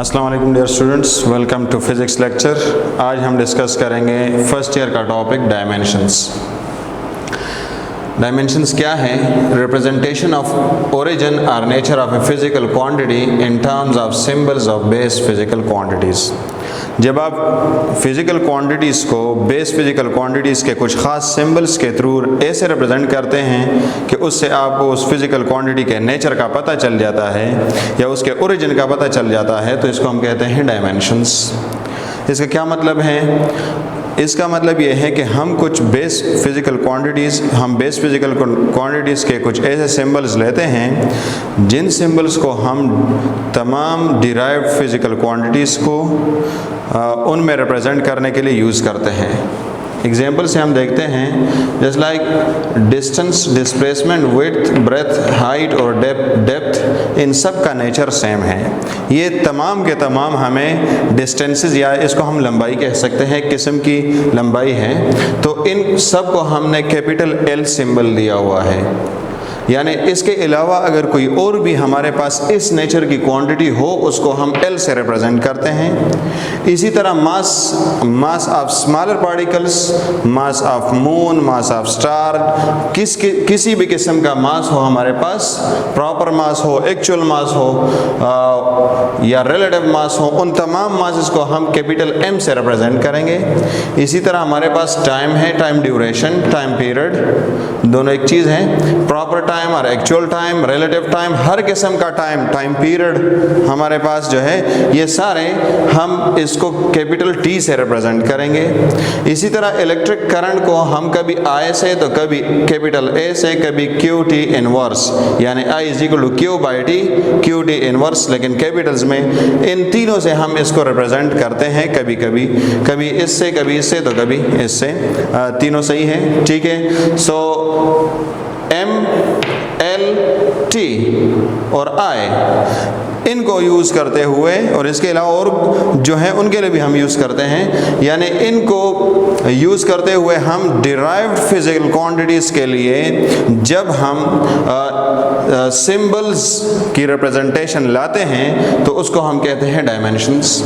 अस्सलाम वालेकुम dear students, welcome to physics lecture. आज हम डिस्कस करेंगे फर्स्ट ईयर का टॉपिक डायमेंशंस। डायमेंशंस क्या है? रिप्रेजेंटेशन ऑफ ओरिजिन और nature of a physical quantity in terms of symbols of base physical quantities. जब आप फिजिकल क्वांटिटीज़ को बेस फिजिकल क्वांटिटीज़ के कुछ ख़ास सिंबल्स के थ्रू ऐसे रिप्रेजेंट करते हैं कि उससे आपको उस फिजिकल क्वांटिटी के नेचर का पता चल जाता है या उसके ओरिजिन का पता चल जाता है, तो इसको हम कहते हैं डायमेंशंस। इसका क्या मतलब है? इसका मतलब ये है कि हम कुछ बेस फिजिकल क्वांटिटीज़ के कुछ ऐसे सिंबल्स लेते हैं जिन सिंबल्स को हम तमाम डिराइव्ड फिजिकल क्वांटिटीज़ को उनमें रिप्रेजेंट करने के लिए यूज़ करते हैं। एग्जाम्पल से हम देखते हैं जैसे like distance, displacement, width, breadth, height और डेप्थ, इन सब का नेचर सेम है। ये तमाम के तमाम हमें डिस्टेंसेस या इसको हम लंबाई कह सकते हैं, किस्म की लंबाई है। तो इन सब को हमने कैपिटल एल सिंबल दिया हुआ है। यानी इसके अलावा अगर कोई और भी हमारे पास इस नेचर की क्वांटिटी हो उसको हम एल से रिप्रेजेंट करते हैं। इसी तरह mass of smaller particles, mass of moon, mass of star, किसी भी किस्म का मास हो हमारे पास, प्रॉपर मास हो, एक्चुअल मास हो या रिलेटिव मास हो, उन तमाम मासेस को हम कैपिटल एम से रिप्रेजेंट करेंगे। इसी तरह हमारे पास टाइम है, टाइम ड्यूरेशन, टाइम पीरियड, दोनों एक चीज़ है। प्रॉपर टाइम और एक्चुअल टाइम, रिलेटिव टाइम, हर किस्म का टाइम, टाइम पीरियड हमारे पास जो है, ये सारे हम इसको कैपिटल टी से रिप्रेजेंट करेंगे। इसी तरह इलेक्ट्रिक करंट को हम कभी आई से तो कभी कैपिटल ए से, कभी क्यू टी इनवर्स, यानी I is equal to Q by T, Q T inverse, लेकिन कैपिटल्स में इन तीनों से हम इसको रिप्रेजेंट करते हैं। कभी इससे, कभी इससे तो कभी इससे, तीनों सही है, ठीक है। सो एम, एल, टी और आई, इनको यूज़ करते हुए, और इसके अलावा और जो है उनके लिए भी हम यूज़ करते हैं, यानी इनको यूज़ करते हुए हम डिराइव्ड फिजिकल क्वांटिटीज़ के लिए जब हम सिंबल्स की रिप्रेजेंटेशन लाते हैं तो उसको हम कहते हैं डायमेंशंस।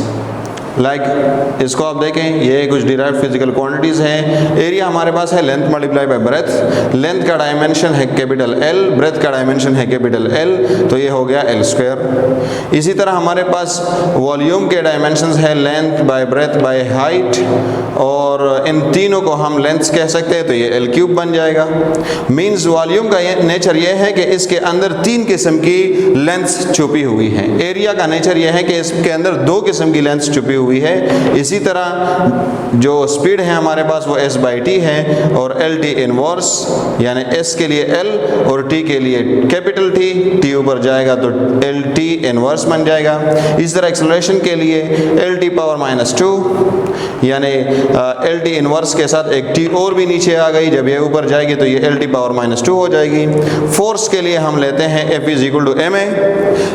लाइक इसको आप देखें, ये कुछ डिराइव्ड फिजिकल क्वांटिटीज़ हैं। एरिया हमारे पास है length multiply by breath. Length का डायमेंशन है कैपिटल एल, ब्रेथ का डायमेंशन है कैपिटल एल, तो ये हो गया एल स्क्वायर। इसी तरह हमारे पास वॉल्यूम के डायमेंशंस है length bye breath by height, और इन तीनों को हम लेंथ्स कह सकते हैं, तो ये एल क्यूब बन जाएगा। मीन्स वॉल्यूम का नेचर ये है कि इसके अंदर 3 किस्म की लेंथ्स छुपी हुई हैं। एरिया का नेचर ये है कि इसके अंदर 2 किस्म की लेंथ्स छुपी हुई है। इसी तरह जो स्पीड है हमारे पास वो s बाई टी है, और एल टी इनवर्स, यानी s के लिए l और t के लिए कैपिटल T ऊपर जाएगा तो एल टी इनवर्स बन जाएगा। इस तरह एक्सेलरेशन के लिए एल टी पावर -2, यानी एल टी इनवर्स के साथ एक t और भी नीचे आ गई, जब ये ऊपर जाएगी तो ये एल टी पावर -2 हो जाएगी। फोर्स के लिए हम लेते हैं F is equal to ma।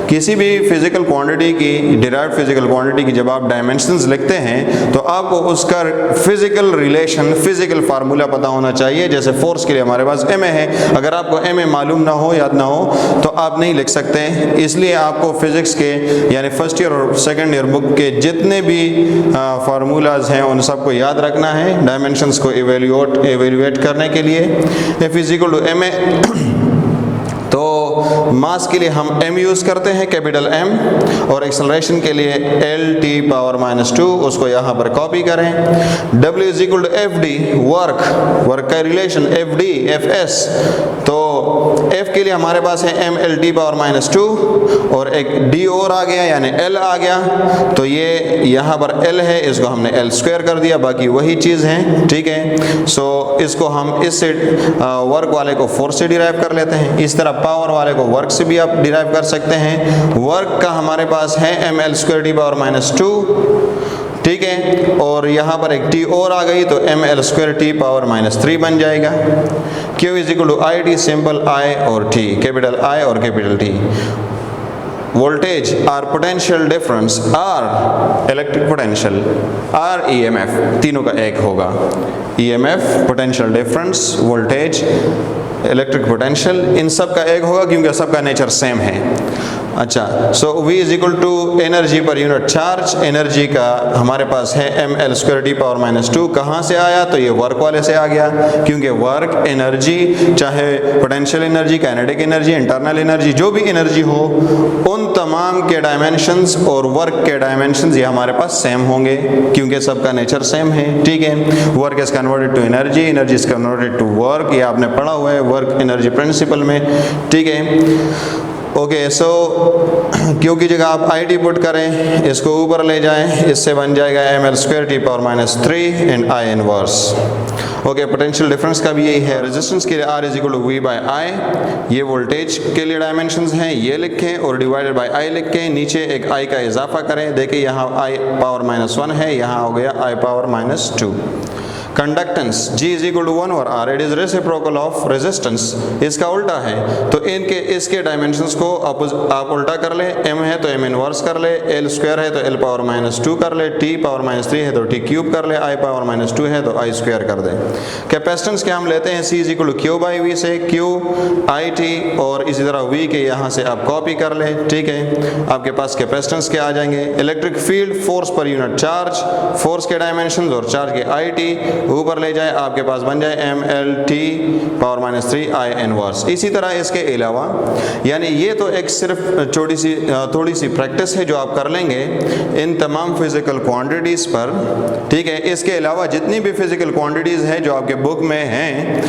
किसी भी फिजिकल क्वांटिटी की, डिराइव्ड फिजिकल क्वांटिटी की जब आप डायमेंशंस लिखते हैं तो आपको उसका फिजिकल रिलेशन, फिजिकल फार्मूला पता होना चाहिए। जैसे फोर्स के लिए हमारे पास ma है, अगर आपको ma मालूम ना हो, याद ना हो, तो आप नहीं लिख सकते। इसलिए आपको फिजिक्स के यानी फर्स्ट ईयर और सेकंड ईयर बुक के जितने भी फार्मूलाज हैं उन सबको याद रखना है डायमेंशंस को एवेल्युएट करने के लिए। F is equal to ma। तो मास के लिए हम m यूज़ करते हैं, कैपिटल M, और एक्सेलरेशन के लिए एल टी पावर -2, उसको यहाँ पर कॉपी करें। W is equal to F D, work का relation F D, F S, तो F के लिए हमारे पास है m एल टी पावर -2 और एक d और आ गया, यानी L आ गया, तो ये यहाँ पर L है, इसको हमने L स्क्वायर कर दिया, बाकी वही चीज़ है, ठीक है। सो इसको हम इससे वर्क वाले को फोर्स से डिराइव कर लेते हैं। इस तरह पावर वाले को वर्क से भी आप डिराइव कर सकते हैं। वर्क का हमारे पास है M L square T power -2, ठीक है, और यहाँ पर एक t और आ गई तो M L square T power -3 बन जाएगा। Q is equal to I T, simple I और T, कैपिटल I और कैपिटल T। वोल्टेज और पोटेंशियल डिफरेंस और इलेक्ट्रिक पोटेंशियल और EMF, तीनों का एक होगा। EMF, potential difference, voltage, electric potential, इन सब का एक होगा क्योंकि सबका नेचर सेम है। अच्छा, so V is equal to energy per unit charge. Energy का हमारे पास है mL²⁻²। कहाँ से आया? तो ये वर्क वाले से आ गया, क्योंकि वर्क एनर्जी, चाहे potential energy, kinetic energy, internal energy, जो भी एनर्जी हो, उन तमाम के डायमेंशंस और वर्क के डायमेंशंस ये हमारे पास सेम होंगे, क्योंकि सबका नेचर सेम है। ठीक है, work is converted to energy, energy is converted to work, ये आपने पढ़ा हुआ है वर्क एनर्जी प्रिंसिपल में। ठीक है, ओके, सो क्यों की जगह आप IT पुट करें, इसको ऊपर ले जाएं, इससे बन जाएगा mL²⁻³ and I inverse. Okay, potential difference का भी यही है। रेजिस्टेंस के लिए R is equal to V/I, ये वोल्टेज के लिए डायमेंशंस हैं, ये लिखें, और डिवाइडेड बाय I लिखें, नीचे एक I का इजाफा करें। देखिए यहाँ I⁻⁻1 है, यहाँ हो गया I⁻²। Conductance G is equal to 1 और R, it is reciprocal of resistance, इसका उल्टा है। तो इनके इसके डायमेंशंस को आप उल्टा कर ले, M है तो M इनवर्स कर ले, L² है तो L⁻² कर ले, T⁻³ है तो T³ कर ले, I⁻² है तो I² कर दे। कैपेसिटेंस के हम लेते हैं C is equal to Q/V से, Q IT, और इसी तरह V के यहाँ से आप कॉपी कर ले। ठीक है, आपके पास कैपेसिटेंस के आ जाएंगे। Electric field, force per unit charge, force के डायमेंशंस और चार्ज के IT ऊपर ले जाए, आपके पास बन जाए mLT⁻³ I इनवर्स। इसी तरह इसके अलावा, यानी ये तो एक सिर्फ थोड़ी सी प्रैक्टिस है जो आप कर लेंगे इन तमाम फिजिकल क्वांटिटीज़ पर। ठीक है, इसके अलावा जितनी भी फिजिकल क्वांटिटीज़ हैं जो आपके बुक में हैं,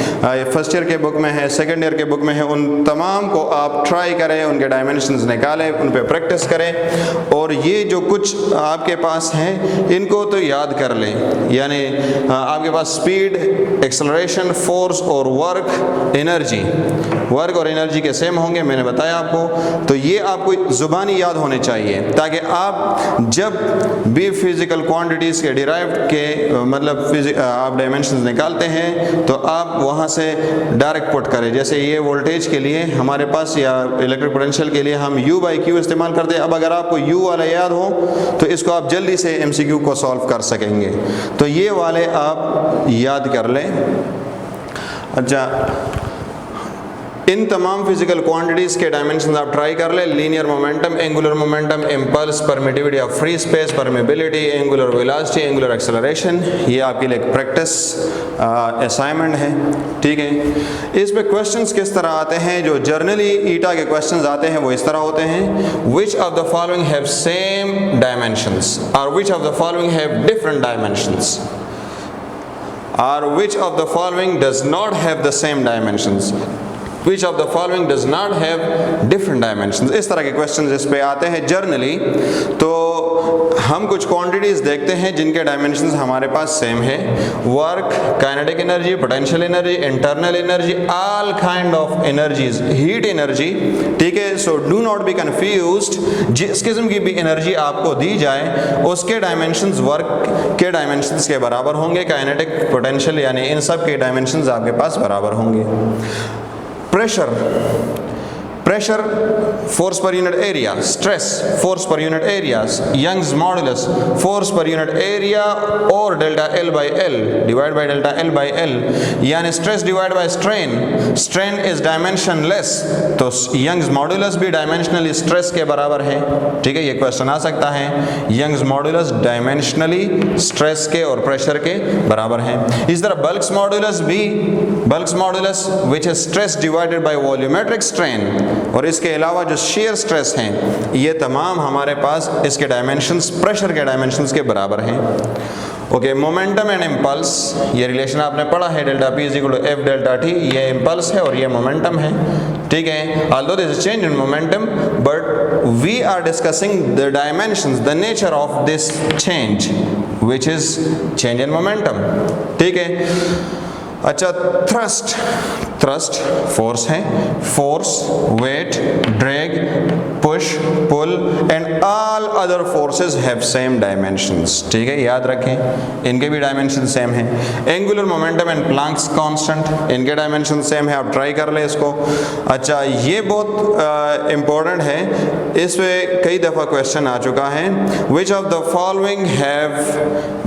फर्स्ट ईयर के बुक में है, सेकेंड ईयर के बुक में है, उन तमाम को आप ट्राई करें, उनके डायमेंशंस निकालें, उन पर प्रैक्टिस करें, और ये जो कुछ आपके पास हैं इनको तो याद कर लें। यानी आपके पास स्पीड, एक्सेलरेशन, फोर्स और वर्क एनर्जी के सेम होंगे, मैंने बताया आपको। तो ये आपको जुबानी याद होने चाहिए, ताकि आप जब भी फिजिकल क्वांटिटीज़ के डिराइव्ड के मतलब आप डायमेंशंस निकालते हैं तो आप वहाँ से डायरेक्ट पुट करें। जैसे ये वोल्टेज के लिए हमारे पास, या इलेक्ट्रिक पोटेंशियल के लिए हम U/Q इस्तेमाल करते हैं। अब अगर आपको U वाला याद हो तो इसको आप जल्दी से MCQ को सॉल्व कर सकेंगे, तो ये वाले आप याद कर लें। अच्छा, इन तमाम फिजिकल क्वांटिटीज़ के डायमेंशंस आप ट्राई कर ले। Linear momentum, angular momentum, impulse, permittivity of free space, permeability, angular velocity, angular acceleration, ये आपके लिए प्रैक्टिस असाइनमेंट है। ठीक है, इस पे क्वेश्चंस किस तरह आते हैं? जो जर्नली ईटा के क्वेश्चंस आते हैं वो इस तरह होते हैं, which of the following have same dimensions, और which of the following have different dimensions, or which of the following does not have the same dimensions, which of the following does not have different dimensions। इस तरह के question इस पे आते हैं generally. तो हम कुछ क्वांटिटीज़ देखते हैं जिनके डायमेंशंस हमारे पास सेम है। Work, kinetic energy, potential energy, internal energy, all kind of energies, heat energy. ठीक है, so do not be confused. जिस किस्म की भी एनर्जी आपको दी जाए उसके डायमेंशंस वर्क के डायमेंशंस के बराबर होंगे, काइनेटिक, पोटेंशियल, यानी इन सब के डायमेंशंस आपके पास बराबर होंगे। Pressure, force per unit area, stress, force per unit areas, Young's modulus, force per unit area, और delta L/L divide by delta L/L, यानी stress divide by strain. Strain is dimensionless, तो यंग्स मॉडुलस भी dimensionally stress के बराबर है। ठीक है, ये क्वेश्चन आ सकता है, यंग्स मॉडुलस डायमेंशनली स्ट्रेस के और प्रेशर के बराबर है। इस तरह bulk's modulus which is stress divided by volumetric strain, और इसके अलावा जो शेयर स्ट्रेस हैं, ये तमाम हमारे पास इसके डायमेंशंस प्रेशर के डायमेंशंस के बराबर हैं। ओके, मोमेंटम एंड इम्पल्स, ये रिलेशन आपने पढ़ा है, delta P is equal to F delta T, ये इम्पल्स है और ये मोमेंटम है। ठीक है, although there is a change in momentum, but we are discussing the dimensions, the nature of this change, which is change in momentum। ठीक है, अच्छा, थ्रस्ट फोर्स है, force, weight, drag, push, pull and all other forces have same dimensions. ठीक है, याद रखें, इनके भी डायमेंशन सेम हैं। Angular momentum and Planck's constant, इनके डायमेंशन सेम है, आप ट्राई कर ले इसको। अच्छा, ये बहुत इंपॉर्टेंट है, इस पे कई दफ़ा क्वेश्चन आ चुका है। विच of the following have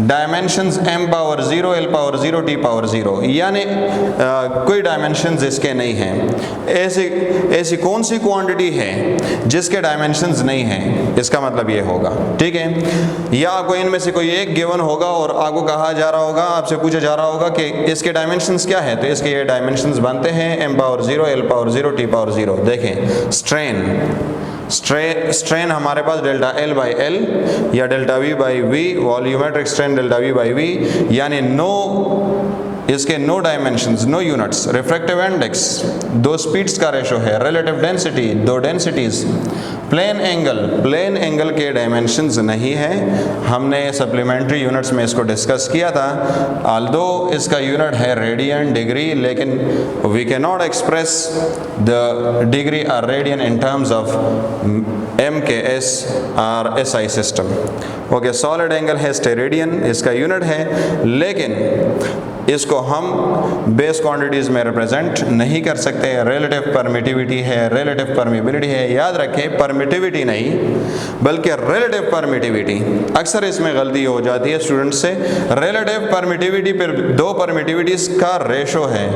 dimensions m⁻0, l⁻0, t⁻0, यानी कोई डायमेंशंस इसके नहीं हैं। ऐसी कौन सी क्वांटिटी है जिसके डायमेंशंस नहीं हैं, इसका मतलब ये होगा, ठीक है। या आपको इनमें से कोई एक गिवन होगा और आपको कहा जा रहा होगा, आपसे पूछा जा रहा होगा कि इसके डायमेंशंस क्या है, तो इसके ये डायमेंशंस बनते हैं m⁻0 l⁻0 t⁻0। देखें स्ट्रेन हमारे पास डेल्टा L/L या delta V/V, volumetric strain delta V/V, यानी इसके no dimensions, no units. Refractive index दो स्पीड्स का रेशो है, रिलेटिव डेंसिटी दो डेंसिटीज, प्लेन एंगल के डायमेंशंस नहीं है। हमने सप्लीमेंट्री यूनिट्स में इसको डिस्कस किया था, ऑल्दो इसका यूनिट है रेडियन डिग्री, लेकिन we can not express the degree और radian in terms of MKS और SI system. Okay, solid angle है स्टेरेडियन, इसका यूनिट है, लेकिन इसको हम बेस क्वांटिटीज में रिप्रेजेंट नहीं कर सकते। रिलेटिव परमिटिविटी है, रिलेटिव परमिबिलिटी है, याद रखें परमिटिविटी नहीं बल्कि रिलेटिव परमिटिविटी। अक्सर इसमें गलती हो जाती है स्टूडेंट्स से। रिलेटिव परमिटिविटी पर दो परमिटिविटीज का रेशो है,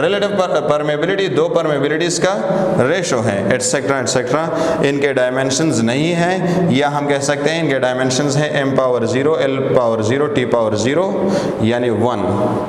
रिलेटिव परमिबिलिटी दो परमिबिलिटीज का रेशो है, एटसेट्रा एटसेट्रा। इनके डायमेंशंस नहीं है, या हम कह सकते हैं इनके डायमेंशंस है m⁻0 l⁻0 t⁻0 यानी 1।